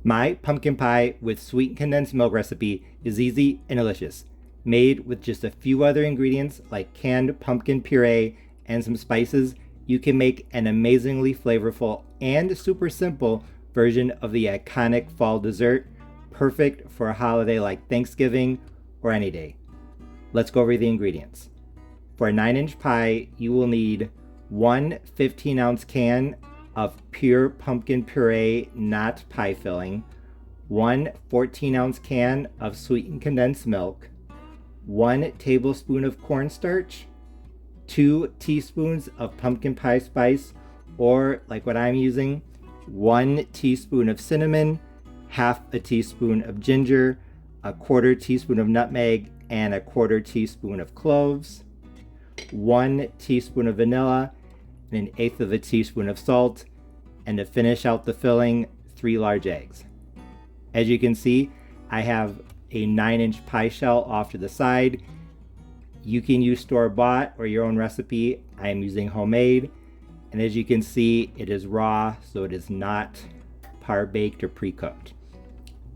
My pumpkin pie with sweetened condensed milk recipe is easy and delicious. Made with just a few other ingredients like canned pumpkin puree and some spices, you can make an amazingly flavorful and super simple version of the iconic fall dessert, perfect for a holiday like Thanksgiving or any day. Let's go over the ingredients. For a 9-inch pie, you will need one 15-ounce can of pure pumpkin puree, not pie filling, one 14-ounce can of sweetened condensed milk, 1 tablespoon of cornstarch, 2 teaspoons of pumpkin pie spice, or like what I'm using, 1 teaspoon of cinnamon, half a teaspoon of ginger, a 1/4 teaspoon of nutmeg, and a 1/4 teaspoon of cloves, 1 teaspoon of vanilla, and 1/8 of a teaspoon of salt, and to finish out the filling, 3 large eggs. As you can see, I have a 9-inch pie shell off to the side. You can use store-bought or your own recipe. I am using homemade, and as you can see, it is raw, so it is not par-baked or pre-cooked.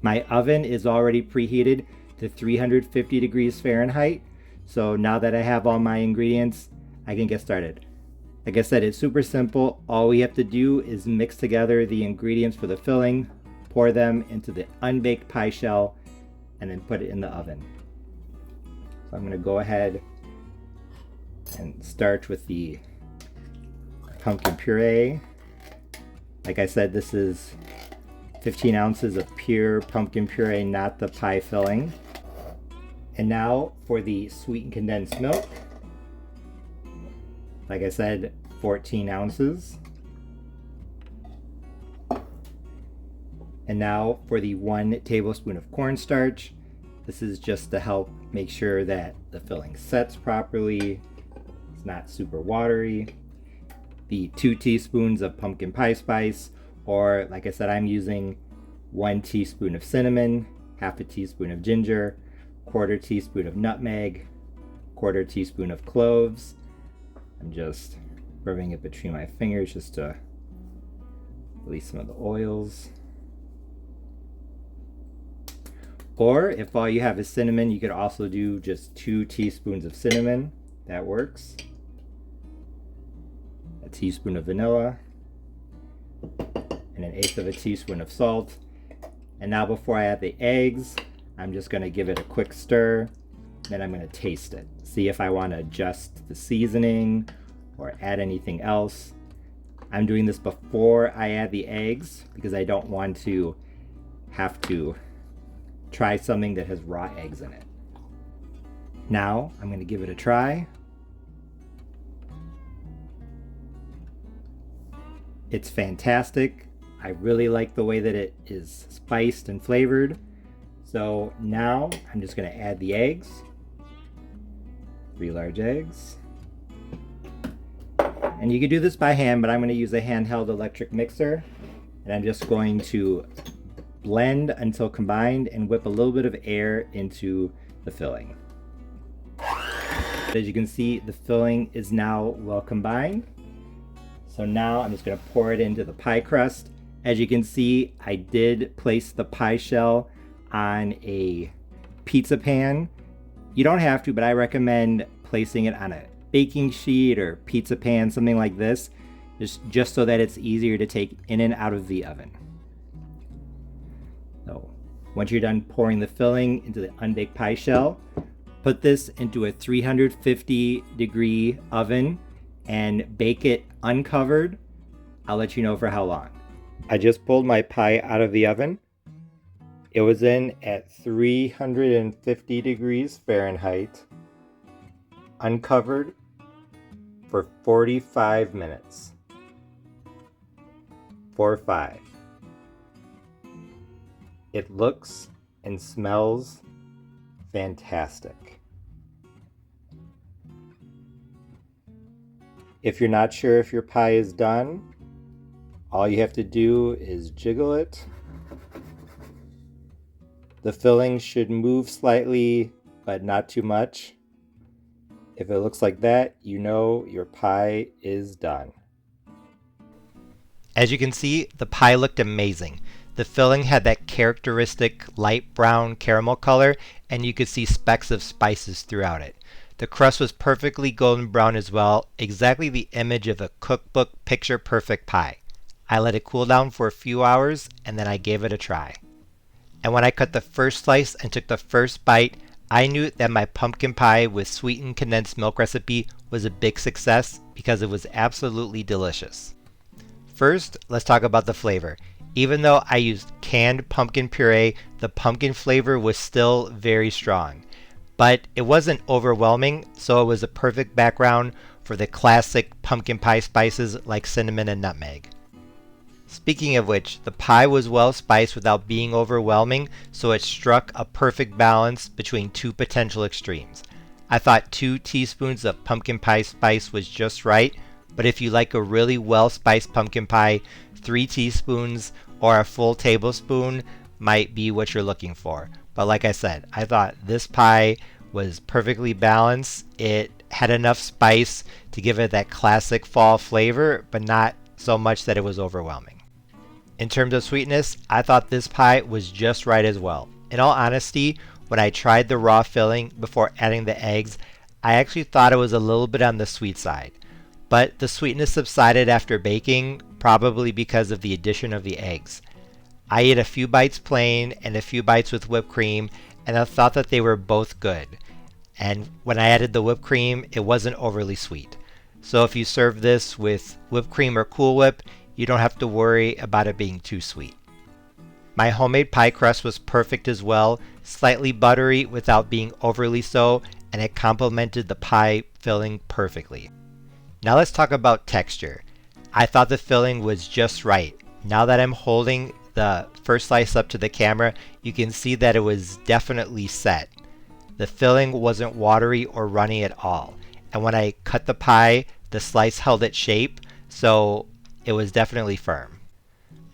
My oven is already preheated to 350 degrees Fahrenheit, so now that I have all my ingredients, I can get started. Like I said, it's super simple. All we have to do is mix together the ingredients for the filling, pour them into the unbaked pie shell, and then put it in the oven. So I'm going to go ahead and start with the pumpkin puree. Like I said, this is 15 ounces of pure pumpkin puree, not the pie filling. And now for the sweetened condensed milk. Like I said, 14 ounces. And now for the 1 tablespoon of cornstarch. This is just to help make sure that the filling sets properly. It's not super watery. The 2 teaspoons of pumpkin pie spice, or like I said, I'm using 1 teaspoon of cinnamon, half a teaspoon of ginger, 1/4 teaspoon of nutmeg, 1/4 teaspoon of cloves. I'm just rubbing it between my fingers just to release some of the oils. Or if all you have is cinnamon, you could also do just 2 teaspoons of cinnamon. That works. A teaspoon of vanilla, and 1/8 of a teaspoon of salt. And now before I add the eggs, I'm just going to give it a quick stir. Then I'm going to taste it. See if I want to adjust the seasoning or add anything else. I'm doing this before I add the eggs because I don't want to have to try something that has raw eggs in it. Now I'm going to give it a try. It's fantastic. I really like the way that it is spiced and flavored. So now I'm just going to add the eggs. 3 large eggs. And you can do this by hand, but I'm going to use a handheld electric mixer. And I'm just going to blend until combined and whip a little bit of air into the filling. As you can see, the filling is now well combined. So now I'm just going to pour it into the pie crust. As you can see, I did place the pie shell on a pizza pan. You don't have to, but I recommend placing it on a baking sheet or pizza pan, something like this, just so that it's easier to take in and out of the oven. So once you're done pouring the filling into the unbaked pie shell, put this into a 350 degree oven and bake it uncovered. I'll let you know for how long. I just pulled my pie out of the oven. It was in at 350 degrees Fahrenheit, uncovered, for 45 minutes. 4-5. It looks and smells fantastic. If you're not sure if your pie is done, all you have to do is jiggle it. The filling should move slightly, but not too much. If it looks like that, you know your pie is done. As you can see, the pie looked amazing. The filling had that characteristic light brown caramel color, and you could see specks of spices throughout it. The crust was perfectly golden brown as well, exactly the image of a cookbook picture perfect pie. I let it cool down for a few hours, and then I gave it a try. And when I cut the first slice and took the first bite, I knew that my pumpkin pie with sweetened condensed milk recipe was a big success because it was absolutely delicious. First, let's talk about the flavor. Even though I used canned pumpkin puree, the pumpkin flavor was still very strong. But it wasn't overwhelming, so it was a perfect background for the classic pumpkin pie spices like cinnamon and nutmeg. Speaking of which, the pie was well spiced without being overwhelming, so it struck a perfect balance between two potential extremes. I thought 2 teaspoons of pumpkin pie spice was just right, but if you like a really well spiced pumpkin pie, 3 teaspoons or a full tablespoon might be what you're looking for. But like I said, I thought this pie was perfectly balanced. It had enough spice to give it that classic fall flavor, but not so much that it was overwhelming. In terms of sweetness, I thought this pie was just right as well. In all honesty, when I tried the raw filling before adding the eggs, I actually thought it was a little bit on the sweet side. But the sweetness subsided after baking, probably because of the addition of the eggs. I ate a few bites plain and a few bites with whipped cream, and I thought that they were both good. And when I added the whipped cream, it wasn't overly sweet. So if you serve this with whipped cream or Cool Whip, you don't have to worry about it being too sweet. My homemade pie crust was perfect as well, slightly buttery without being overly so, and it complemented the pie filling perfectly. Now let's talk about texture. I thought the filling was just right. Now that I'm holding the first slice up to the camera, you can see that it was definitely set. The filling wasn't watery or runny at all. And when I cut the pie, the slice held its shape, so it was definitely firm.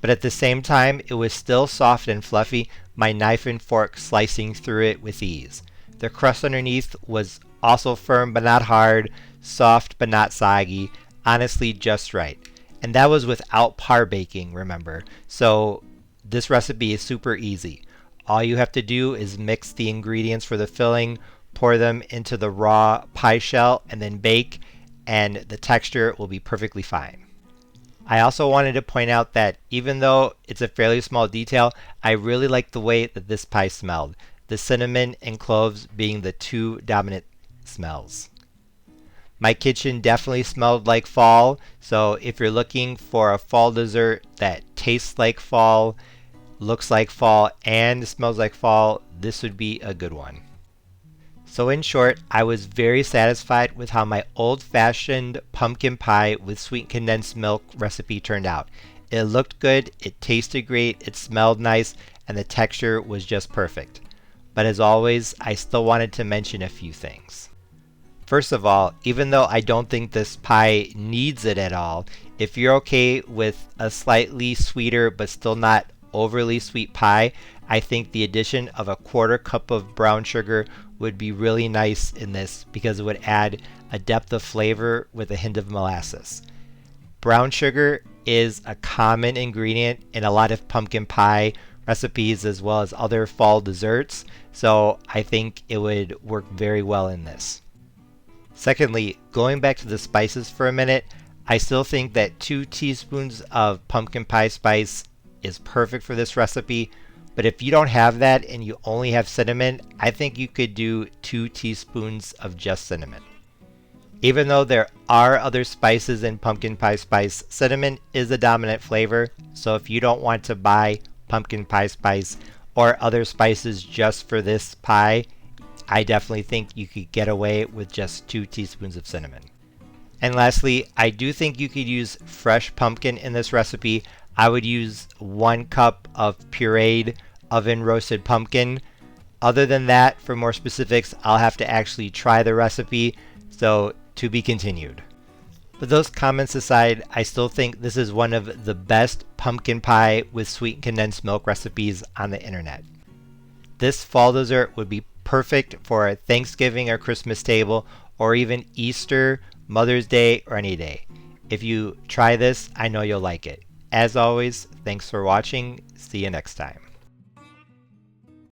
But at the same time, it was still soft and fluffy, my knife and fork slicing through it with ease. The crust underneath was also firm but not hard, soft but not soggy, honestly just right. And that was without par baking, remember. So this recipe is super easy. All you have to do is mix the ingredients for the filling, pour them into the raw pie shell, and then bake, and the texture will be perfectly fine. I also wanted to point out that even though it's a fairly small detail, I really like the way that this pie smelled, the cinnamon and cloves being the 2 dominant smells. My kitchen definitely smelled like fall, so if you're looking for a fall dessert that tastes like fall, looks like fall, and smells like fall, this would be a good one. So in short, I was very satisfied with how my old-fashioned pumpkin pie with sweet condensed milk recipe turned out. It looked good, it tasted great, it smelled nice, and the texture was just perfect. But as always, I still wanted to mention a few things. First of all, even though I don't think this pie needs it at all, if you're okay with a slightly sweeter but still not overly sweet pie, I think the addition of a 1/4 cup of brown sugar would be really nice in this because it would add a depth of flavor with a hint of molasses. Brown sugar is a common ingredient in a lot of pumpkin pie recipes as well as other fall desserts, so I think it would work very well in this. Secondly, going back to the spices for a minute, I still think that 2 teaspoons of pumpkin pie spice is perfect for this recipe, but if you don't have that and you only have cinnamon, I think you could do 2 teaspoons of just cinnamon. Even though there are other spices in pumpkin pie spice, cinnamon is the dominant flavor, so if you don't want to buy pumpkin pie spice or other spices just for this pie, I definitely think you could get away with just 2 teaspoons of cinnamon. And lastly, I do think you could use fresh pumpkin in this recipe. I would use 1 cup of pureed oven roasted pumpkin. Other than that, for more specifics, I'll have to actually try the recipe, so to be continued. But those comments aside, I still think this is one of the best pumpkin pie with sweetened condensed milk recipes on the internet. This fall dessert would be perfect for a Thanksgiving or Christmas table, or even Easter, Mother's Day, or any day. If you try this, I know you'll like it. As always, thanks for watching. See you next time.